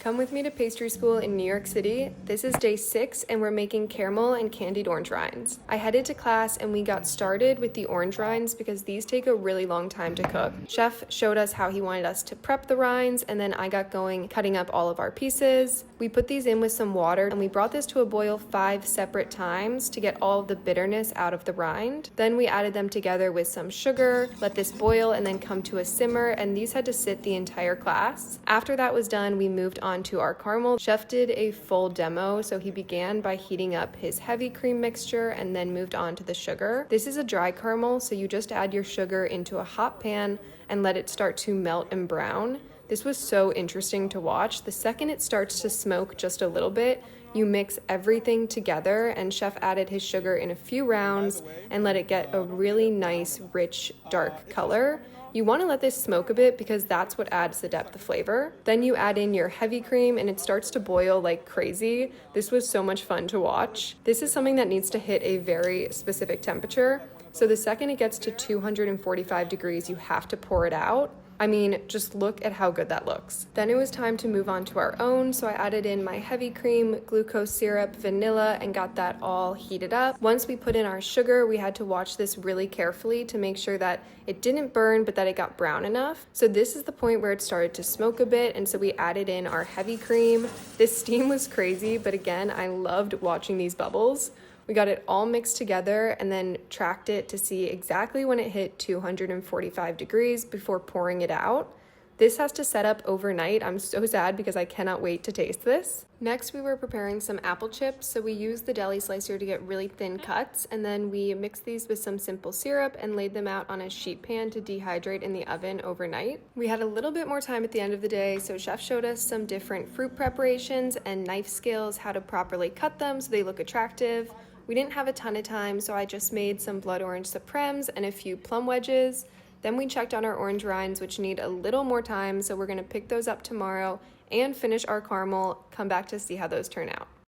Come with me to pastry school in New York City. This is day 6 and we're making caramel and candied orange rinds. I headed to class and we got started with the orange rinds because these take a really long time to cook. Chef showed us how he wanted us to prep the rinds, and then I got going cutting up all of our pieces. We put these in with some water and we brought this to a boil 5 separate times to get all of the bitterness out of the rind. Then we added them together with some sugar, let this boil and then come to a simmer, and these had to sit the entire class. After that was done, we moved on to our caramel. Chef did a full demo, so he began by heating up his heavy cream mixture and then moved on to the sugar. This is a dry caramel, so you just add your sugar into a hot pan and let it start to melt and brown. This was so interesting to watch. The second it starts to smoke just a little bit, you mix everything together, and Chef added his sugar in a few rounds and let it get a really nice, rich, dark color. You want to let this smoke a bit because that's what adds the depth of flavor. Then you add in your heavy cream and it starts to boil like crazy. This was so much fun to watch. This is something that needs to hit a very specific temperature. So the second it gets to 245 degrees, you have to pour it out. I mean, just look at how good that looks. Then it was time to move on to our own, so I added in my heavy cream, glucose syrup, vanilla, and got that all heated up. Once we put in our sugar, we had to watch this really carefully to make sure that it didn't burn, but that it got brown enough. So this is the point where it started to smoke a bit, and so we added in our heavy cream. This steam was crazy, but again, I loved watching these bubbles. We got it all mixed together and then tracked it to see exactly when it hit 245 degrees before pouring it out. This has to set up overnight. I'm so sad because I cannot wait to taste this. Next, we were preparing some apple chips. So we used the deli slicer to get really thin cuts, and then we mixed these with some simple syrup and laid them out on a sheet pan to dehydrate in the oven overnight. We had a little bit more time at the end of the day, so Chef showed us some different fruit preparations and knife skills, how to properly cut them so they look attractive. We didn't have a ton of time, so I just made some blood orange supremes and a few plum wedges. Then we checked on our orange rinds, which need a little more time, so we're gonna pick those up tomorrow and finish our caramel, come back to see how those turn out.